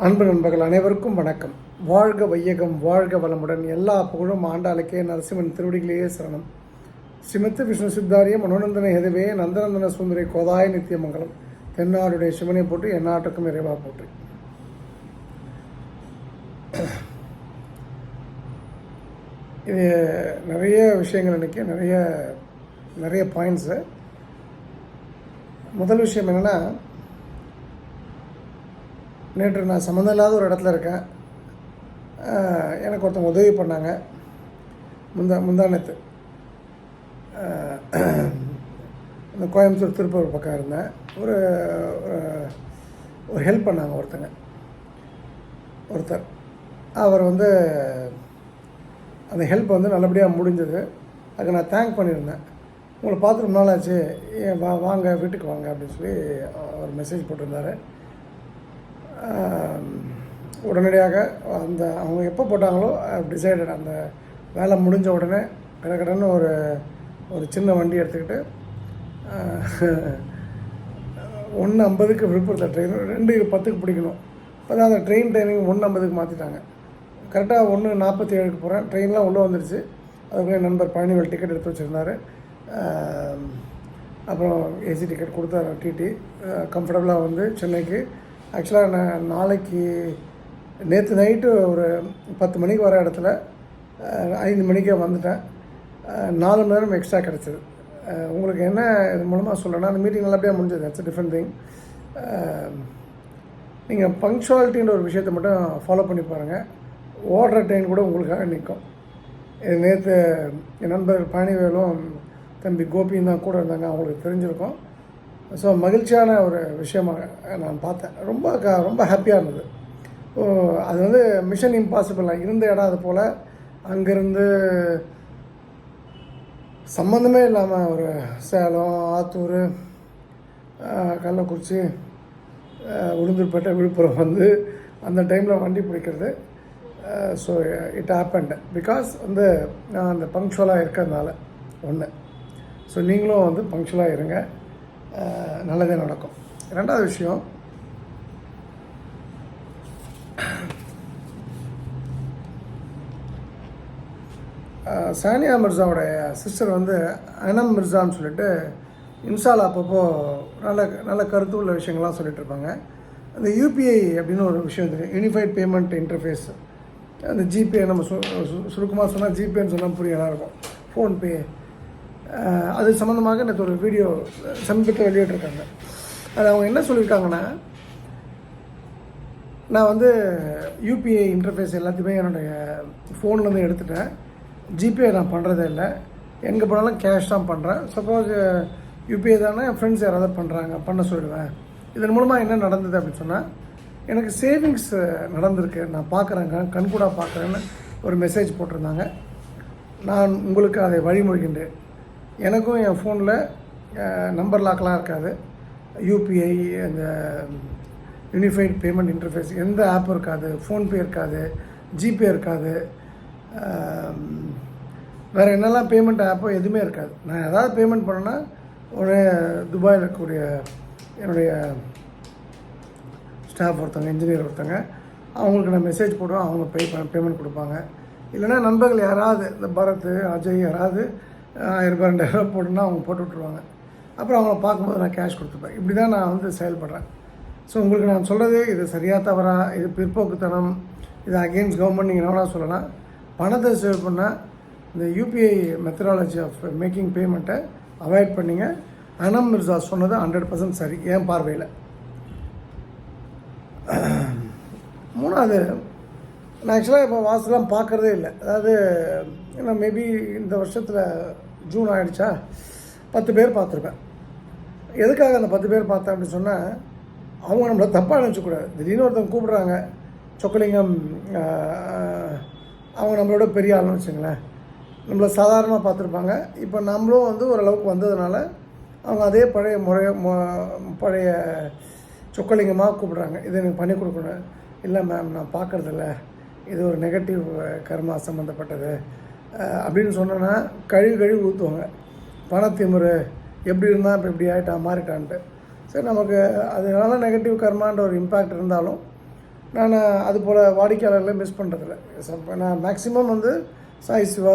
அன்பு நண்பர்கள் அனைவருக்கும் வணக்கம். வாழ்க வையகம், வாழ்க வளமுடன். எல்லா புகழும் ஆண்டாளுக்கே. நரசிம்மன் திருவடிகளையே சரணம். ஸ்ரீமத் விஷ்ணு சித்தாரிய மனோநந்தன ஹெதுவே நந்தநந்தன சுந்தரி கோதாய நித்தியமங்கலம். தென்னாடுடைய சிவனை போட்டு எந்நாட்டுக்கும் இறைவா போட்டு. இது நிறைய விஷயங்கள் இன்றைக்கி நிறைய பாயிண்ட்ஸு. முதல் விஷயம் என்னென்னா, நேற்று நான் சம்மந்தம் இல்லாத ஒரு இடத்துல இருக்கேன். எனக்கு ஒருத்தவங்க உதவி பண்ணாங்க. முந்தானத்து இந்த கோயம்புத்தூர் திருப்பூர் பக்கம் இருந்தேன். ஒரு ஹெல்ப் பண்ணாங்க ஒருத்தர். அவர் அந்த ஹெல்ப் நல்லபடியாக முடிஞ்சது. அதுக்கு நான் தேங்க் பண்ணியிருந்தேன். உங்களை பார்த்து ரொம்ப நாள் ஆச்சு, வாங்க வீட்டுக்கு வாங்க அப்படின்னு சொல்லி அவர் மெசேஜ் போட்டிருந்தார். உடனடியாக அவங்க எப்போ போட்டாங்களோ டிசைடட், அந்த வேலை முடிஞ்ச உடனே கடன்னு ஒரு சின்ன வண்டி எடுத்துக்கிட்டு 1:50 விழுப்புரத்தில் ட்ரெயின், 2:10 பிடிக்கணும். இப்போ தான் அந்த ட்ரெயின் டைமிங் 1:50 மாற்றிட்டாங்க. கரெக்டாக 1:47 போகிறேன். ட்ரெயின்லாம் உள்ளே வந்துடுச்சு. அதுக்குள்ளே என் நண்பர் பழனிவேல் டிக்கெட் எடுத்து வச்சுருந்தார். அப்புறம் ஏசி டிக்கெட் கொடுத்தாரு. டிடி கம்ஃபர்டபுளாக சென்னைக்கு. ஆக்சுவலாக நான் நாளைக்கு நேற்று நைட்டு ஒரு 10 மணிக்கு வர இடத்துல 5 மணிக்கே வந்துட்டேன். 4 மணி நேரம் எக்ஸ்ட்ரா கிடச்சிது. உங்களுக்கு என்ன இது மூலமாக சொல்லணும்னா, அந்த மீட்டிங் நல்லபடியாக முடிஞ்சது. That's different thing. நீங்கள் பங்க்சுவாலிட்டின்ற ஒரு விஷயத்தை மட்டும் ஃபாலோ பண்ணி பாருங்கள். ஓடுற ட்ரெயின் கூட உங்களுக்காக நிற்கும். இது நேற்று என் நண்பர் பழனிவேலும் தம்பி கோபியும் தான் கூட இருந்தாங்க. அவங்களுக்கு தெரிஞ்சிருக்கும். ஸோ மகிழ்ச்சியான ஒரு விஷயமாக நான் பார்த்தேன். ரொம்ப ஹாப்பியாக இருந்தது. அது மிஷன் இம்பாசிபிளாக இருந்த இடம். அது போல் அங்கேருந்து சம்மந்தமே இல்லாமல் ஒரு சேலம், ஆத்தூர், கள்ளக்குறிச்சி, உளுந்தூர்பேட்டை, விழுப்புரம் அந்த டைமில் வண்டி பிடிக்கிறது. ஸோ இட் ஹேப்பண்ட் பிகாஸ் நான் அந்த பங்க்சுவலாக இருக்கிறதுனால ஒன்று. ஸோ நீங்களும் பங்க்சுவலாக இருங்க, நல்லதே நடக்கும். ரெண்டாவது விஷயம், சானியா மிர்சாவோடைய சிஸ்டர் அனம் மிர்சான்னு சொல்லிட்டு இன்ஸ்டாவில் அப்பப்போ நல்ல கருத்து உள்ள விஷயங்கள்லாம் சொல்லிகிட்டு இருப்பாங்க. அந்த யூபிஐ அப்படின்னு ஒரு விஷயம் தெரியும், யூனிஃபைட் பேமெண்ட் இன்டர்ஃபேஸ். அந்த ஜிபே, நம்ம சுருக்கமாக சொன்னால் ஜிபேன்னு சொன்னால் புரிய இருக்கும், ஃபோன்பே. அது சம்மந்தமாக எனக்கு ஒரு வீடியோ சமீபத்தில் வெளியிட்டிருக்காங்க. அது அவங்க என்ன சொல்லியிருக்காங்கன்னா, நான் யூபிஐ இன்டர்ஃபேஸ் எல்லாத்தையுமே என்னுடைய ஃபோன்லேருந்து எடுத்துட்டேன். ஜிபே நான் பண்ணுறதே இல்லை. எங்கே போனாலும் கேஷ் தான் பண்ணுறேன். சப்போஸ் யூபிஐ தானே என் ஃப்ரெண்ட்ஸ் யாராவது பண்ண சொல்லிடுவேன். இதன் மூலமாக என்ன நடந்தது அப்படின்னு சொன்னால், எனக்கு சேவிங்ஸ் நடந்திருக்கு, நான் பார்க்குறேங்க, கண்கூடாக பார்க்குறேன்னு ஒரு மெசேஜ் போட்டிருந்தாங்க. நான் உங்களுக்கு அதை வழிமொழிகின்றேன். எனக்கும் என் ஃபோனில் நம்பர் லாக்கெலாம் இருக்காது. யூபிஐ, அந்த யூனிஃபைட் பேமெண்ட் இன்டர்ஃபேஸ் எந்த ஆப்பும் இருக்காது. ஃபோன்பே இருக்காது, ஜிபே இருக்காது, வேறு என்னெல்லாம் பேமெண்ட் ஆப்போ எதுவுமே இருக்காது. நான் ஏதாவது பேமெண்ட் பண்ணேன்னா உடனே துபாயில் இருக்கக்கூடிய என்னுடைய ஸ்டாஃப் ஒருத்தவங்க, இன்ஜினியர் ஒருத்தவங்க, அவங்களுக்கு நான் மெசேஜ் போடுவேன். அவங்க பேமெண்ட் கொடுப்பாங்க. இல்லைன்னா நண்பர்கள் யாராவது, இந்த பரத், அஜய் யாராவது 1000 ரூபாய் 2000 ரூபா போட்டுன்னா அவங்க போட்டு விட்ருவாங்க. அப்புறம் அவங்கள பார்க்கும்போது நான் கேஷ் கொடுத்துப்பேன். இப்படி தான் நான் செயல்படுறேன். ஸோ உங்களுக்கு நான் சொல்கிறது இது சரியாக தவறா, இது பிற்போக்குத்தனம், இது அகெயின்ஸ்ட் கவர்மெண்ட், நீங்கள் என்ன சொல்லலாம். பணத்தை சேவ் பண்ணால் இந்த யூபிஐ மெத்தடாலஜி ஆஃப் மேக்கிங் பேமெண்ட்டை அவாய்ட் பண்ணிங்க. அனம் மிர்சா சொன்னது 100% சரி, என் பார்வையில். மூணாவது, நான் ஆக்சுவலாக இப்போ வாசலாம் பார்க்குறதே இல்லை. அதாவது ஏன்னா மேபி இந்த வருஷத்தில் ஜூன் ஆகிடுச்சா, 10 பேர் பார்த்துருப்பேன். எதுக்காக அந்த 10 பேர் பார்த்தேன் அப்படின்னு சொன்னால், அவங்க நம்மளை தப்பாக நினச்சக்கூடாது. திடீர்னு ஒருத்தவங்க கூப்பிட்றாங்க, சொக்கலிங்கம், அவங்க நம்மளோட பெரிய ஆளுன்னு வச்சுங்களேன், நம்மளை சாதாரணமாக பார்த்துருப்பாங்க. இப்போ நம்மளும் ஓரளவுக்கு வந்ததுனால அவங்க அதே பழைய சொக்கலிங்கமாக கூப்பிட்றாங்க. இதை எனக்கு பண்ணி கொடுக்கணும். இல்லை மேம், நான் பார்க்குறதில்ல, இது ஒரு நெகட்டிவ் கர்மா சம்மந்தப்பட்டது அப்படின்னு சொன்னோன்னா கழுவி ஊற்றுவாங்க. பணத்திமுறை எப்படி இருந்தால் இப்போ இப்படி மாறிட்டான்ட்டு. சரி, நமக்கு அதனால நெகட்டிவ் கர்மான்ற ஒரு இம்பேக்ட் இருந்தாலும் நான் அது போல் வாடிக்கையாளர்களை மிஸ் பண்ணுறதில்ல. நான் மேக்ஸிமம் வந்து சாய் சிவா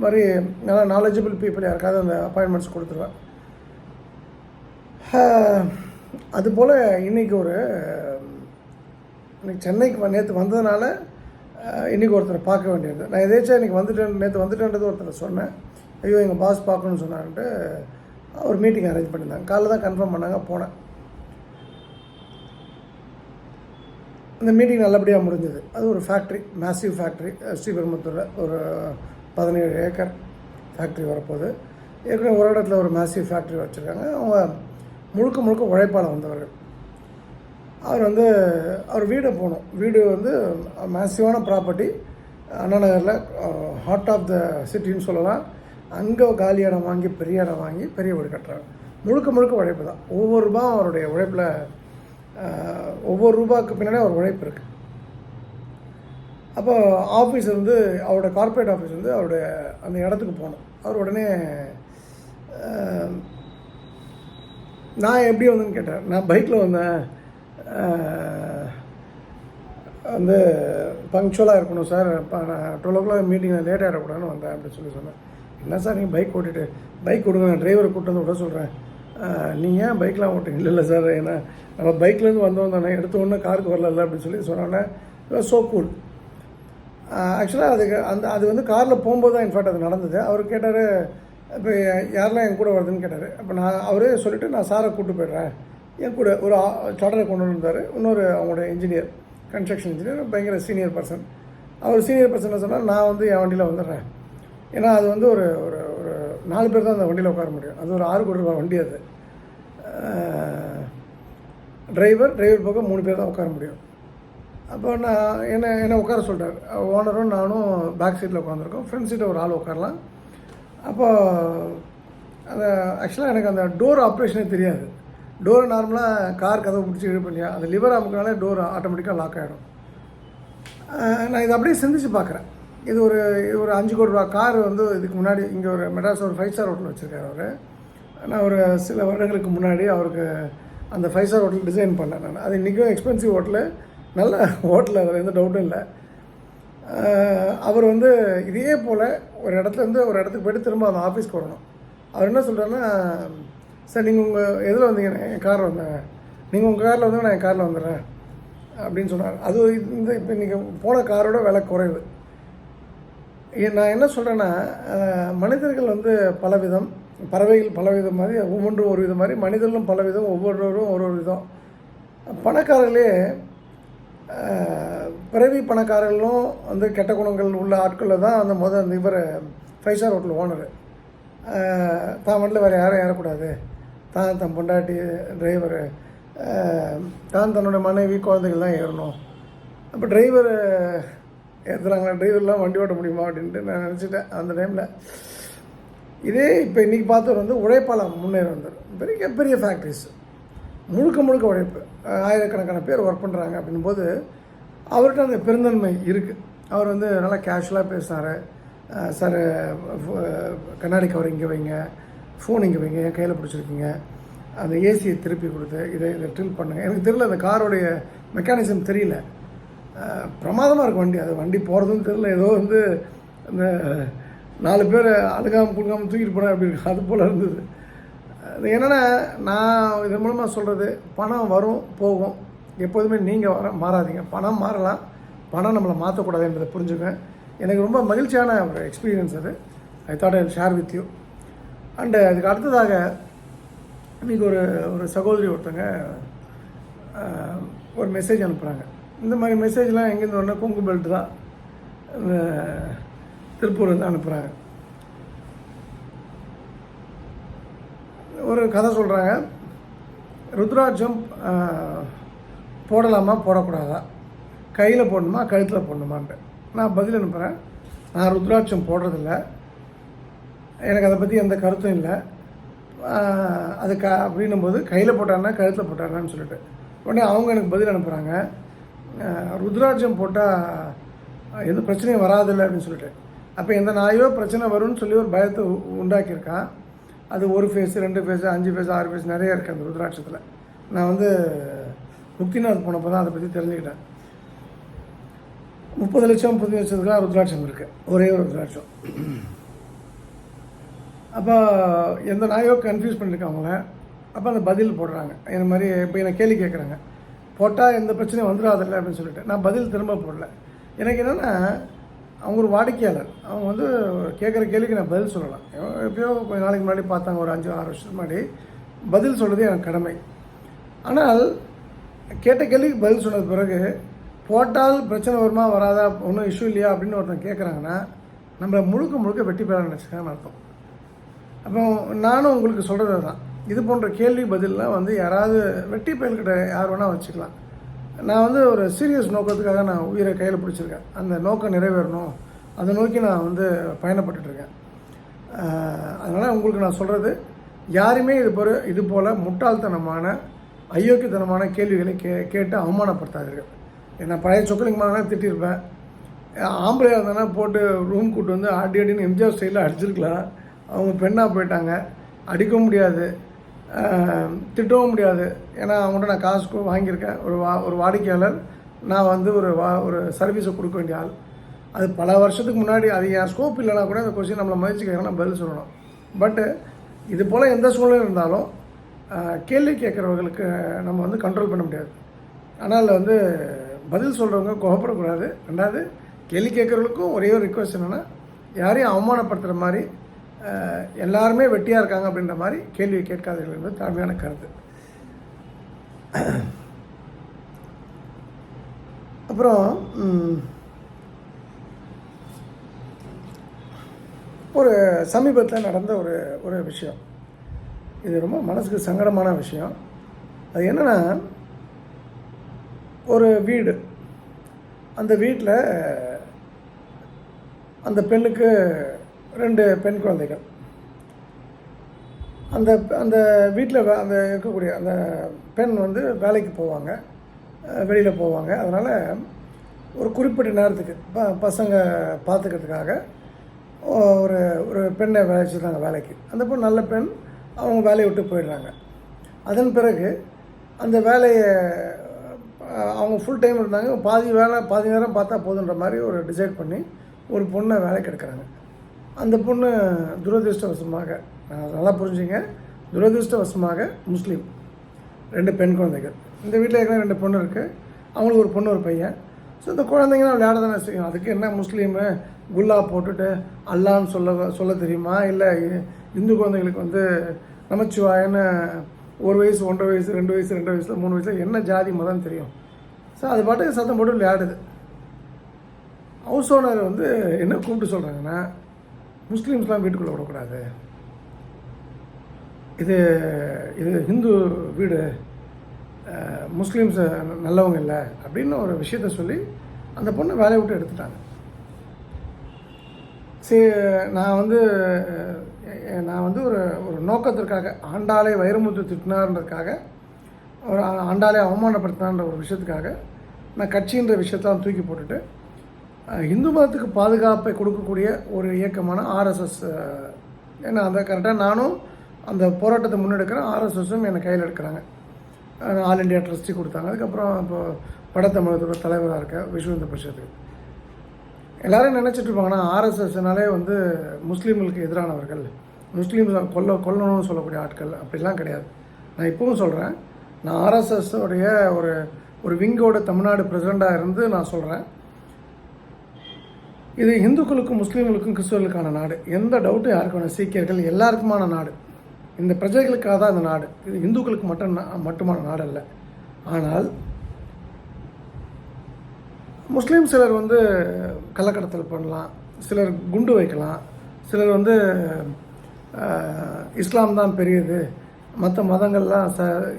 மாதிரி நல்லா நாலேஜபிள் பீப்புள் யாருக்காவது அந்த அப்பாயின்மெண்ட்ஸ் கொடுத்துருவேன். அதுபோல் இன்றைக்கி இன்னைக்கு சென்னைக்கு நேற்று வந்ததுனால இன்றைக்கி ஒருத்தரை பார்க்க வேண்டியது. நான் எதேச்சும் இன்றைக்கி நேற்று வந்துட்டேன்றது ஒருத்தர் சொன்னேன். ஐயோ எங்கள் பாஸ் பார்க்கணுன்னு சொன்னான்ட்டு ஒரு மீட்டிங் அரேஞ்ச் பண்ணியிருந்தாங்க. காலைல தான் கன்ஃபார்ம் பண்ணாங்க, போனேன். இந்த மீட்டிங் நல்லபடியாக முடிஞ்சது. அது ஒரு ஃபேக்ட்ரி, மேசிவ் ஃபேக்ட்ரி, ஸ்ரீபெரும்புத்தூரில் ஒரு 17 ஏக்கர் ஃபேக்ட்ரி வரப்போகுது. ஏற்கனவே ஒரு இடத்துல ஒரு மேசிவ் ஃபேக்ட்ரி வச்சுருக்காங்க. அவங்க முழுக்க உழைப்பால் வந்தவர்கள். அவர் வீடை போகணும். வீடு வந்து மேசிவான ப்ராப்பர்ட்டி, அண்ணா நகரில் ஹார்ட் ஆஃப் த சிட்டின்னு சொல்லலாம். அங்கே காலி இடம் வாங்கி பெரிய இடம் வாங்கி பெரிய வீடு கட்டுறாங்க. முழுக்க உழைப்பு தான். ஒவ்வொரு ரூபாயும் அவருடைய உழைப்பில், ஒவ்வொரு ரூபாய்க்கு பின்னாடி ஒரு உழைப்பு இருக்குது. அப்போ ஆஃபீஸ் அவரோட கார்ப்பரேட் ஆஃபீஸ் அவருடைய அந்த இடத்துக்கு போகணும். அவர் உடனே நான் எப்படி வந்தேன்னு கேட்டார். நான் பைக்கில் வந்தேன், பங்க்சுவலாக இருக்கணும் சார், இப்போ நான் 12 o'clock மீட்டிங்கில் லேட் ஆகிடக்கூடாதுன்னு வந்தேன் அப்படின்னு சொன்னேன். என்ன சார் நீங்கள் பைக் ஓட்டிட்டு, பைக் கொடுங்க, நான் டிரைவரை கூப்பிட்டு வந்து விட சொல்கிறேன், நீங்கள் ஏன் பைக்லாம் ஓட்டுங்க? இல்லை சார், ஏன்னா நம்ம பைக்லேருந்து வந்தோம் தானே, எடுத்த உடனே காருக்கு வரல அப்படின்னு சொல்லி சொன்னோன்னே ஸோ கூல். ஆக்சுவலாக அது காரில் போகும்போது தான் இன்ஃபேக்ட் அது நடந்தது. அவர் கேட்டார், இப்போ யாரெல்லாம் என் கூட வருதுன்னு கேட்டார். அப்போ அவரே சொல்லிவிட்டு நான் சாரை கூப்பிட்டு போய்ட்றேன், என் கூட ஒரு சார்ட்டரை கொண்டு வந்தார். இன்னொரு அவங்களோட இன்ஜினியர், கன்ஸ்ட்ரக்ஷன் இன்ஜினியர், பயங்கர சீனியர் பர்சன். அவர் சீனியர் பர்சன் சொன்னால் நான் என் வண்டியில் வந்துடுறேன். ஏன்னா அது ஒரு ஒரு 4 பேர் தான் அந்த வண்டியில் உட்கார முடியும். அது ஒரு 6 கோடி ரூபா வண்டி. அது டிரைவர் போக 3 பேர் தான் உட்கார முடியும். அப்போ நான் என்ன உட்கார சொல்லிட்டார். ஓனரும் நானும் பேக் சீட்டில் உட்காந்துருக்கோம், ஃப்ரண்ட் சீட்டில் ஒரு ஆள் உட்காரலாம். அப்போ அந்த ஆக்சுவலாக எனக்கு அந்த டோர் ஆப்ரேஷனே தெரியாது. டோரை நார்மலாக கார் கதவை பிடிச்சி இழுப்பண்ணியா, அந்த லிவர் அமுக்கினாலே டோர் ஆட்டோமேட்டிக்காக லாக் ஆகிடும். நான் இதை அப்படியே சிந்திச்சு பார்க்குறேன். இது ஒரு 5 கோடி ரூபா கார் இதுக்கு முன்னாடி இங்கே ஒரு மெட்ராஸ் ஒரு 5 ஸ்டார் ஹோட்டல் வச்சுருக்காரு அவர். நான் ஒரு சில வருடங்களுக்கு முன்னாடி அவருக்கு அந்த 5 ஸ்டார் ஹோட்டல் டிசைன் பண்ணேன் நான். அது இன்றைக்கும் எக்ஸ்பென்சிவ் ஹோட்டலு, நல்ல ஹோட்டல், அதில் எந்த டவுட்டும் இல்லை. அவர் இதே போல் ஒரு இடத்துக்கு போய்ட்டு திரும்ப அந்த ஆஃபீஸ்க்கு வரணும். அவர் என்ன சொல்கிறாருன்னா, சார் நீங்கள் உங்கள் எதில் வந்தீங்க? என் காரில் வந்தேன். நீங்கள் உங்கள் காரில் வந்தீங்க, நான் என் காரில் வந்துடுறேன் அப்படின்னு சொன்னார். அது இப்போ நீங்கள் போன காரோட விலை குறைவு. நான் என்ன சொல்கிறேன்னா, மனிதர்கள் பலவிதம், பறவைகள் பலவிதம் மாதிரி, ஒவ்வொன்றும் ஒரு விதம் மாதிரி, மனிதர்களும் பலவிதம், ஒவ்வொருவரும் ஒரு விதம். பணக்காரர்களே பிறவி பணக்காரர்களும் கெட்ட குணங்கள் உள்ள ஆட்களில் தான் இவர் 5 ஸ்டார் ஹோட்டல் ஓனர். தான் வண்டியில் வேறு யாரும் ஏறக்கூடாது, தான் தன் பொண்டாட்டி, டிரைவரு, தான் தன்னோட மனைவி, குழந்தைகள் தான் ஏறணும். அப்போ டிரைவர் ஏற்றுறாங்களா, டிரைவர்லாம் வண்டி ஓட்ட முடியுமா அப்படின்ட்டு நான் நினச்சிட்டேன் அந்த டைமில். இதே இப்போ இன்றைக்கி பார்த்தவர் உழைப்பால் முன்னேறி வந்தார். பெரிய பெரிய ஃபேக்ட்ரிஸ், முழுக்க உழைப்பு, ஆயிரக்கணக்கான பேர் ஒர்க் பண்ணுறாங்க. அப்படின்போது அவர்கிட்ட அந்த பெருந்தன்மை இருக்குது. அவர் நல்லா கேஷுவலாக பேசினார். சார், கண்ணாடி கவர் இங்கே வைங்க, ஃபோன் இங்கே வைங்க, என் கையில் பிடிச்சிருக்கீங்க, அந்த ஏசியை திருப்பி கொடுத்து இதை ட்ரில் பண்ணுங்கள். எனக்கு தெரியல, அந்த காரோடைய மெக்கானிசம் தெரியல, பிரமாதமாக இருக்கும் வண்டி. அது வண்டி போகிறதும் தெரியல, ஏதோ அந்த 4 பேர் அழுகாமல் குழுகாமல் தூக்கிட்டு போனேன் அப்படி இருக்கு, அது போல் இருந்தது. அது என்னென்னா, நான் இதன் மூலமாக சொல்கிறது, பணம் வரும் போகும், எப்போதுமே நீங்கள் மாறாதீங்க. பணம் மாறலாம், பணம் நம்மளை மாற்றக்கூடாது என்பதை புரிஞ்சுக்கேன். எனக்கு ரொம்ப மகிழ்ச்சியான ஒரு எக்ஸ்பீரியன்ஸ் அது. I thought I will share with you. And அதுக்கு அடுத்ததாக இன்றைக்கி ஒரு சகோதரி ஒருத்தங்க ஒரு மெசேஜ் அனுப்புகிறாங்க. இந்த மாதிரி மெசேஜ்லாம் எங்கேருந்து வரணும், கொங்கு பெல்ட் தான், இந்த திருப்பூர் அனுப்புகிறாங்க. ஒரு கதை சொல்கிறாங்க, ருத்ராட்சம் போடலாமா போடக்கூடாதா, கையில் போடணுமா கழுத்தில் போடணுமான்ட்டு. நான் பதில் அனுப்புகிறேன், நான் ருத்ராட்சம் போடுறதில்ல, எனக்கு அதை பற்றி எந்த கருத்தும் இல்லை. அப்படின்னும் போது கையில் போட்டாருன்னா கழுத்தில் போட்டாருன்னு சொல்லிட்டு உடனே அவங்க எனக்கு பதில் அனுப்புகிறாங்க, ருத்ராட்சம் போட்டால் எந்த பிரச்சனையும் வராதில்லை அப்படின்னு சொல்லிட்டு. அப்போ எந்த நாயோ பிரச்சனை வரும்னு சொல்லி ஒரு பயத்தை உண்டாக்கியிருக்கான். அது 1 ஃபேஸ், 2 ஃபேஸ், 5 ஃபேஸ், 6 ஃபேஸ் நிறைய இருக்குது அந்த ருத்ராட்சத்தில். நான் முக்திநாத் போனப்போ தான் அதை பற்றி தெரிஞ்சுக்கிட்டேன். 30 லட்சம் 30 லட்சத்துக்குலாம் ருத்ராட்சம் இருக்குது, ஒரே ஒரு ருத்ராட்சம். அப்போ எந்த நாயோ கன்ஃபியூஸ் பண்ணியிருக்காங்கள. அப்போ அந்த பதில் போடுறாங்க, இந்த மாதிரி இப்போ என்னை கேள்வி கேட்குறாங்க, போட்டால் எந்த பிரச்சனையும் வந்துடாதில்ல அப்படின்னு சொல்லிட்டு. நான் பதில் திரும்ப போடல. எனக்கு என்னென்னா, அவங்க ஒரு வாடிக்கையாளர், அவங்க வந்து கேட்குற கேள்விக்கு நான் பதில் சொல்லலாம். எப்பயோ கொஞ்சம் நாளைக்கு முன்னாடி பார்த்தாங்க, ஒரு 5-6 வருஷத்துக்கு முன்னாடி. பதில் சொல்கிறது எனக்கு கடமை. ஆனால் கேட்ட கேள்விக்கு பதில் சொன்னது பிறகு போட்டால் பிரச்சனை வருமா வராதா, ஒன்றும் இஷ்யூ இல்லையா அப்படின்னு ஒருத்தன் கேட்குறாங்கன்னா, நம்மளை முழுக்க வெட்டி பெற நினச்சிக்கான்னு அர்த்தம். அப்போ நானும் உங்களுக்கு சொல்கிறது தான், இது போன்ற கேள்வி பதிலெலாம் வந்து யாராவது வெட்டி பயல்கிட்ட யார் வேணால் வச்சுக்கலாம். நான் வந்து ஒரு சீரியஸ் நோக்கத்துக்காக நான் உயிரை கையில் பிடிச்சிருக்கேன். அந்த நோக்கம் நிறைவேறணும், அதை நோக்கி நான் வந்து பயணப்பட்டுருக்கேன். அதனால் உங்களுக்கு நான் சொல்கிறது, யாருமே இது போல் முட்டாள்தனமான அயோக்கியத்தனமான கேள்விகளை கேட்டு அவமானப்படுத்தாதீர்கள். நான் பழைய சொக்கலிங்கமாக திட்டிருப்பேன். ஆம்பளையாக இருந்தானா போட்டு ரூம் கூட்டு வந்து அடின்னு எம்ஜிஆர் ஸ்டைலில் அடிச்சிருக்கலாம். அவங்க பெண்ணாக போயிட்டாங்க, அடிக்கவும் முடியாது, திட்டவும் முடியாது. ஏன்னா அவங்கள்ட்ட நான் காசு வாங்கியிருக்கேன். ஒரு வாடிக்கையாளர், நான் வந்து ஒரு சர்வீஸை கொடுக்க வேண்டிய ஆள். அது பல வருஷத்துக்கு முன்னாடி, அது என் ஸ்கோப் இல்லைனா கூட அந்த கொஸ்டின் நம்மளை மதிச்சு கேட்கலாம், பதில் சொல்லணும். பட்டு இது போல் எந்த சூழ்நிலை இருந்தாலும் கேள்வி கேட்குறவங்களுக்கு நம்ம வந்து கண்ட்ரோல் பண்ண முடியாது. ஆனால் வந்து பதில் சொல்கிறவங்க கோபப்படக்கூடாது. ரெண்டாவது, கேள்வி கேட்குறவங்களுக்கும் ஒரே ஒரு ரிக்வெஸ்ட் என்னென்னா, யாரையும் அவமானப்படுத்துகிற மாதிரி, எல்லாருமே வெட்டியாக இருக்காங்க அப்படின்ற மாதிரி கேள்வி கேட்காதீர்கள் என்பது தாழ்மையான கருத்து. அப்புறம் ஒரு சமீபத்தில் நடந்த ஒரு விஷயம், இது ரொம்ப மனசுக்கு சங்கடமான விஷயம். அது என்னென்னா, ஒரு வீடு, அந்த வீட்டில் அந்த பெண்ணுக்கு 2 பெண் குழந்தைகள். அந்த வீட்டில் அந்த இருக்கக்கூடிய அந்த பெண் வந்து வேலைக்கு போவாங்க, வெளியில் போவாங்க. அதனால் ஒரு குறிப்பிட்ட நேரத்துக்கு பசங்க பார்த்துக்கிறதுக்காக ஒரு பெண்ணை வச்சுருந்தாங்க வேலைக்கு. அந்த பெண் நல்ல பெண், அவங்க வேலையை விட்டு போயிடுறாங்க. அதன் பிறகு அந்த வேலையை அவங்க ஃபுல் டைம் இருந்தாங்க, பாதி நேரம் பார்த்தா போதுன்ற மாதிரி ஒரு டிசைட் பண்ணி ஒரு பொண்ணை வேலைக்கு எடுக்கிறாங்க. அந்த பொண்ணு துரதிருஷ்டவசமாக, நல்லா புரிஞ்சுங்க, துரதிருஷ்டவசமாக முஸ்லீம். 2 பெண் குழந்தைகள். இந்த வீட்டில் ஏற்கனவே 2 பொண்ணு இருக்குது, அவங்களுக்கு ஒரு பொண்ணு ஒரு பையன். ஸோ இந்த குழந்தைங்கலாம் விளையாட தானே செய்யும். அதுக்கு என்ன முஸ்லீமு குல்லா போட்டுட்டு அல்லான்னு சொல்ல தெரியுமா? இல்லை இந்து குழந்தைங்களுக்கு வந்து நமச்சிவாயன்னு 1 வயசு 1.5 வயசு 2 வயசு 2 வயசில் 3 வயசில் என்ன ஜாதி மதம் தெரியும்? ஸோ அது பாட்டுக்கு சத்தம் போட்டு விளையாடுது. ஹவுஸ் ஓனர் வந்து என்ன கூப்பிட்டு சொல்கிறாங்கன்னா, முஸ்லீம்ஸ்லாம் வீட்டுக்குள்ளே விடக்கூடாது, இது ஹிந்து வீடு, முஸ்லீம்ஸ் நல்லவங்க இல்லை அப்படின்னு ஒரு விஷயத்த சொல்லி அந்த பொண்ணை வேலையை விட்டு எடுத்துட்டாங்க. சரி, நான் வந்து ஒரு நோக்கத்திற்காக, ஆண்டாளை வைரமுத்து திட்டினார்ன்றதுக்காக, ஒரு ஆண்டாளை அவமானப்படுத்தினான்ற ஒரு விஷயத்துக்காக நான் கட்சின்ற விஷயத்தெல்லாம் தூக்கி போட்டுட்டு இந்து மதத்துக்கு பாதுகாப்பை கொடுக்கக்கூடிய ஒரு இயக்கமான ஆர்எஸ்எஸ், ஏன்னா அந்த கரெக்டாக நானும் அந்த போராட்டத்தை முன்னெடுக்கிறேன், ஆர்எஸ்எஸும் என்னை கையில் எடுக்கிறாங்க. ஆல் இண்டியா ட்ரஸ்டி கொடுத்தாங்க. அதுக்கப்புறம் இப்போ படத்தமிழகத்தோட தலைவராக இருக்க விஸ்வ இந்து பரிஷத்துக்கு. எல்லோரும் நினச்சிட்டு இருப்பாங்கன்னா ஆர்எஸ்எஸ்னாலே வந்து முஸ்லீம்களுக்கு எதிரானவர்கள், முஸ்லீம்ஸ் கொல்லணும்னு சொல்லக்கூடிய ஆட்கள், அப்படிலாம் கிடையாது. நான் இப்போவும் சொல்கிறேன், நான் ஆர்எஸ்எஸ்ஸோடைய ஒரு விங்கோட தமிழ்நாடு பிரசிடெண்ட்டாக இருந்து நான் சொல்கிறேன், இது இந்துக்களுக்கும் முஸ்லீம்களுக்கும் கிறிஸ்தவர்களுக்கான நாடு, எந்த டவுட்டும் யாருக்கும் வேணும். சீக்கியர்கள் எல்லாருக்குமான நாடு, இந்த பிரஜைகளுக்காக தான் இந்த நாடு, இது இந்துக்களுக்கு மட்டுமான நாடு அல்ல. ஆனால் முஸ்லீம் சிலர் வந்து கள்ளக்கடத்தல் பண்ணலாம், சிலர் குண்டு வைக்கலாம், சிலர் வந்து இஸ்லாம் தான் பெரியது, மற்ற மதங்கள்லாம்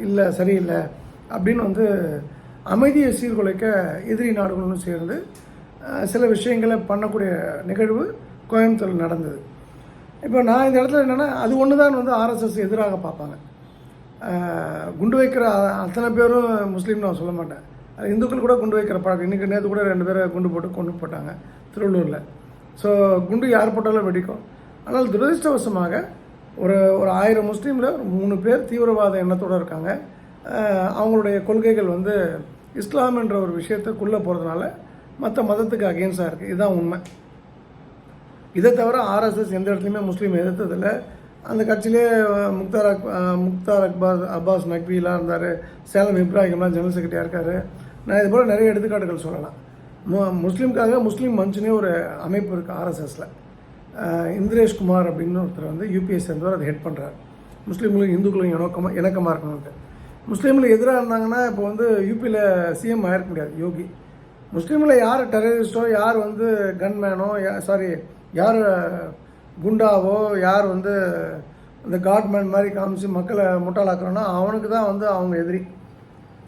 இல்லை சரியில்லை அப்படின்னு வந்து அமைதியை சீர்குலைக்க எதிரி நாடுகளும் சேர்ந்து சில விஷயங்களை பண்ணக்கூடிய நிகழ்வு கோயம்புத்தூரில் நடந்தது. இப்போ நான் இந்த இடத்துல என்னென்னா, அது ஒன்று தான் வந்து ஆர்எஸ்எஸ் எதிராக பார்ப்பாங்க. குண்டு வைக்கிற அத்தனை பேரும் முஸ்லீம் நான் சொல்ல மாட்டேன். இந்துக்கள் கூட குண்டு வைக்கிற பழக்கம். இன்றைக்கி நேற்று கூட 2 பேரை குண்டு போட்டாங்க திருவள்ளூரில். ஸோ குண்டு யார் போட்டாலும் வெடிக்கும். ஆனால் துரதிருஷ்டவசமாக ஒரு 1000 முஸ்லீமில் 3 பேர் தீவிரவாத எண்ணத்தோடு இருக்காங்க. அவங்களுடைய கொள்கைகள் வந்து இஸ்லாம் என்ற ஒரு விஷயத்துக்குள்ளே போகிறதுனால மற்ற மதத்துக்கு அகெயின்ஸ்டாக இருக்குது. இதுதான் உண்மை. இதை தவிர ஆர்எஸ்எஸ் எந்த இடத்துலையுமே முஸ்லீம் எதிர்த்ததில்லை. அந்த கட்சியிலே முக்தார் அப்பாஸ் நக்விலாம் இருந்தார், சேலம் இப்ராஹிம்லாம் ஜெனரல் செக்ரட்டரியாக இருக்கார். நான் இது போல் நிறைய எடுத்துக்காட்டுகள் சொல்லலாம். முஸ்லீம்காக முஸ்லீம் மஞ்சுனே ஒரு அமைப்பு இருக்குது ஆர்எஸ்எஸில். இந்திரேஷ் குமார் அப்படின்னு ஒருத்தர் வந்து யூபிஎஸ் சேர்ந்தவர் அதை ஹெட் பண்ணுறார். முஸ்லீம்களும் இந்துக்களும் இணக்கமாக இருக்கணும்ட்டு. முஸ்லீம்களுக்கு எதிராக இருந்தாங்கன்னா இப்போ வந்து யூபியில் சிஎம் ஆகிருக்க முடியாது யோகி. முஸ்லீமில் யார் டெரரிஸ்ட்டோ, யார் வந்து கன்மேனோ, யார் குண்டாவோ, யார் வந்து இந்த காட்மேன் மாதிரி காமிச்சு மக்களை முட்டாளாக்குறோன்னா அவனுக்கு தான் வந்து அவங்க எதிரி.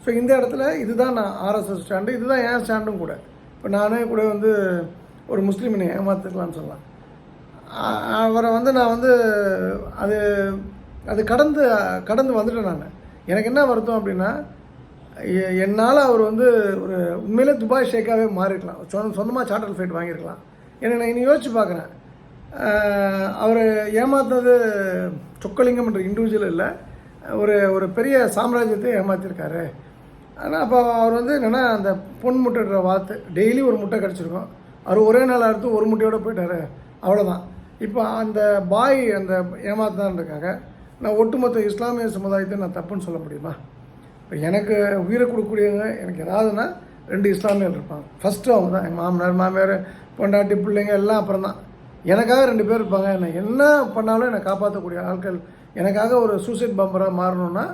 ஸோ இந்த இடத்துல இதுதான் நான் ஆர்எஸ்எஸ் ஸ்டாண்டு, இதுதான் என் ஸ்டாண்டும் கூட. இப்போ நானே கூட வந்து ஒரு முஸ்லீமினை ஏமாத்துக்கலாம்னு சொல்லலாம். அவரை வந்து நான் வந்து அது கடந்து வந்துட்டேன். நான் எனக்கு என்ன வருத்தம் அப்படின்னா, என்னால் அவர் வந்து ஒரு உண்மையிலே துபாய் ஷேக்காகவே மாறிருக்கலாம், சொந்தமாக சார்ட்டர் ஃப்ளைட் வாங்கியிருக்கலாம். ஏன்னா நான் இன்னும் யோசிச்சு பார்க்குறேன், அவர் ஏமாத்தினது சொக்கலிங்கம் என்ற இண்டிவிஜுவல் இல்லை, ஒரு பெரிய சாம்ராஜ்யத்தை ஏமாற்றிருக்காரு. ஆனால் அப்போ அவர் வந்து என்னென்னா அந்த பொன் முட்டைன்ற வார்த்தை டெய்லி ஒரு முட்டை கிடச்சிருக்கும், அவர் ஒரே நாள் அறுத்து ஒரு முட்டையோடு போயிட்டார், அவ்வளோதான். இப்போ அந்த அந்த ஏமாத்தான்றதுக்காக நான் ஒட்டுமொத்த இஸ்லாமிய சமுதாயத்தை நான் தப்புன்னு சொல்ல முடியுமா? இப்போ எனக்கு உயிரை கொடுக்கக்கூடியவங்க எனக்கு ஏதாவதுன்னா 2 இஸ்லாமியர்கள் இருப்பாங்க. ஃபஸ்ட்டு அவங்க தான். எங்கள் மாமியார் பொண்டாட்டி பிள்ளைங்க எல்லாம் அப்புறம் தான். எனக்காக 2 பேர் இருப்பாங்க. நான் என்ன பண்ணாலும் என்னை காப்பாற்றக்கூடிய ஆட்கள். எனக்காக ஒரு சூசைட் பம்பராக மாறணுன்னா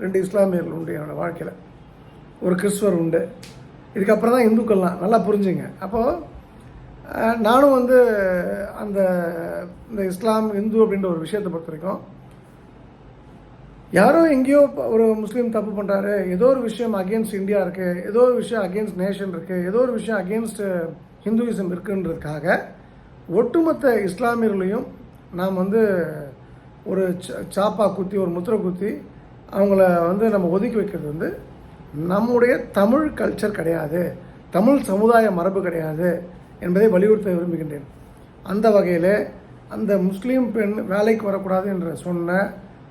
2 இஸ்லாமியர்கள் உண்டு என்னோடய வாழ்க்கையில், ஒரு கிறிஸ்துவர் உண்டு. இதுக்கப்புறம் தான் இந்துக்கள்லாம், நல்லா புரிஞ்சுங்க. அப்போது நானும் வந்து இந்த இஸ்லாம் இந்து அப்படின்ற ஒரு விஷயத்தை பொறுத்த வரைக்கும், யாரோ எங்கேயோ ஒரு முஸ்லீம் தப்பு பண்ணுறாரு, ஏதோ ஒரு விஷயம் அகெயின்ஸ்ட் இந்தியா இருக்குது, ஏதோ ஒரு விஷயம் அகெயின்ஸ்ட் நேஷன் இருக்குது, ஏதோ ஒரு விஷயம் அகெயின்ஸ்ட் ஹிந்துவிசம் இருக்குன்றதுக்காக ஒட்டுமொத்த இஸ்லாமியர்களையும் நாம் வந்து ஒரு சாப்பா குத்தி, ஒரு முத்திரை குத்தி அவங்கள வந்து நம்ம ஒதுக்கி வைக்கிறது வந்து நம்முடைய தமிழ் கல்ச்சர் கிடையாது, தமிழ் சமுதாய மரபு கிடையாது என்பதை வலியுறுத்த விரும்புகின்றேன். அந்த வகையில் அந்த முஸ்லீம் பெண் வேலைக்கு வரக்கூடாது என்று சொன்ன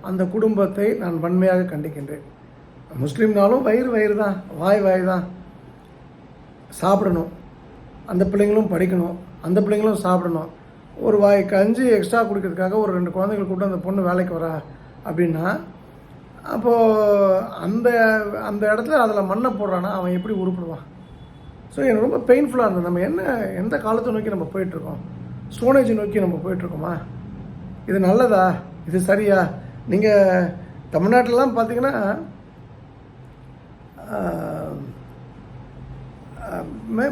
அந்த குடும்பத்தை நான் வன்மையாக கண்டிக்கின்றேன். முஸ்லீம்னாலும் வயிறு தான், வாய் தான். சாப்பிடணும், அந்த பிள்ளைங்களும் படிக்கணும், அந்த பிள்ளைங்களும் சாப்பிடணும். ஒரு வாய் கஞ்சி எக்ஸ்ட்ரா கொடுக்கறதுக்காக ஒரு 2 குழந்தைகள் கூப்பிட்டு அந்த பொண்ணு வேலைக்கு வரா அப்படின்னா, அப்போது அந்த இடத்துல அதில் மண்ணை போடுறான்னா அவன் எப்படி உருப்பிடுவான்? ஸோ எனக்கு ரொம்ப பெயின்ஃபுல்லாக இருந்தது. நம்ம எந்த காலத்தை நோக்கி நம்ம போயிட்டுருக்கோம்? ஸ்டோனேஜ் நோக்கி நம்ம போயிட்டுருக்கோமா? இது நல்லதா? இது சரியா? நீங்கள் தமிழ்நாட்டிலலாம் பார்த்தீங்கன்னா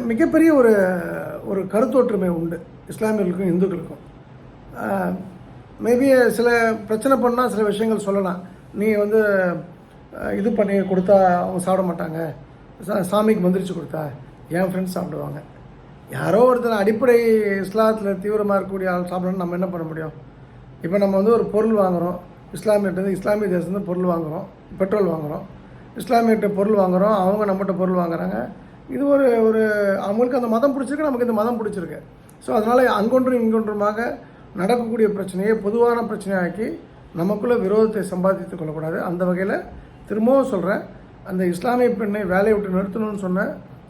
மிகப்பெரிய ஒரு கருத்தொற்றுமை உண்டு இஸ்லாமியர்களுக்கும் இந்துக்களுக்கும். மேபி சில பிரச்சனை பண்ணால் சில விஷயங்கள் சொல்லலாம். நீ வந்து இது பண்ணி கொடுத்தா அவங்க சாப்பிட மாட்டாங்க, சாமிக்கு மந்திரிச்சு கொடுத்தா என் ஃப்ரெண்ட்ஸ் சாப்பிடுவாங்க. யாரோ ஒருத்தர் அடிப்படை இஸ்லாத்தில் தீவிரமாக இருக்கக்கூடிய ஆள் சாப்பிடணும்னு நம்ம என்ன பண்ண முடியும்? இப்போ நம்ம வந்து ஒரு பொருள் வாங்குகிறோம், இஸ்லாமிய தேசத்துலேருந்து பொருள் வாங்குகிறோம், பெட்ரோல் வாங்குகிறோம், இஸ்லாமியிட்ட பொருள் வாங்குகிறோம், அவங்க நம்மகிட்ட பொருள் வாங்குறாங்க. இது ஒரு அவங்களுக்கு அந்த மதம் பிடிச்சிருக்கு, நமக்கு இந்த மதம் பிடிச்சிருக்கு. ஸோ அதனால் அங்கொன்றும் இங்கொன்றுமாக நடக்கக்கூடிய பிரச்சனையை பொதுவான பிரச்சனையாக்கி நமக்குள்ளே விரோதத்தை சம்பாதித்து கொள்ளக்கூடாது. அந்த வகையில் திரும்பவும் சொல்கிறேன், அந்த இஸ்லாமிய பெண்ணை வேலையை விட்டு நிறுத்தணும்னு சொன்ன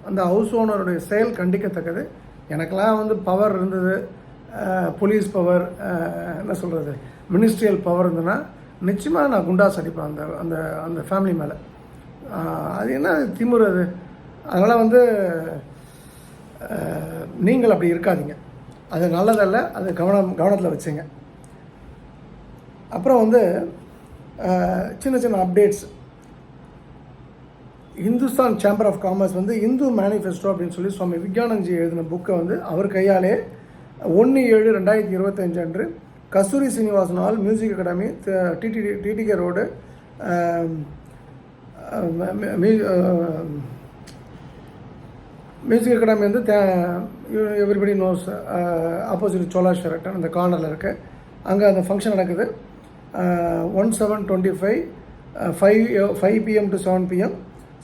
அந்த ஹவுஸ் ஓனருடைய செயல் கண்டிக்கத்தக்கது. எனக்கெல்லாம் வந்து பவர் இருந்தது, போலீஸ் பவர், என்ன சொல்கிறது, மினிஸ்ட்ரியல் பவர் இருந்ததுன்னா நிச்சயமாக நான் குண்டாஸ் அடிப்பேன் அந்த ஃபேமிலி மேலே. அது என்ன திமிரு அது? அதனால் வந்து நீங்கள் அப்படி இருக்காதீங்க, அது நல்லதல்ல, அது கவனத்தில் வச்சுங்க. அப்புறம் வந்து சின்ன updates. Hindustan chamber of commerce வந்து இந்து மேனிஃபெஸ்டோ அப்படின்னு சொல்லி சுவாமி விக்யானந்த்ஜி எழுதின புக்கை வந்து அவர் கையாலே 1/7/2025 அன்று Kasturi Srinivasan hall, music academy, TTK road, music academy வந்து everybody knows opposite Chola Sheraton அந்த கார்னரில் இருக்குது. அங்கே அந்த ஃபங்க்ஷன் நடக்குது. 1/7/25 5 PM to 7 PM.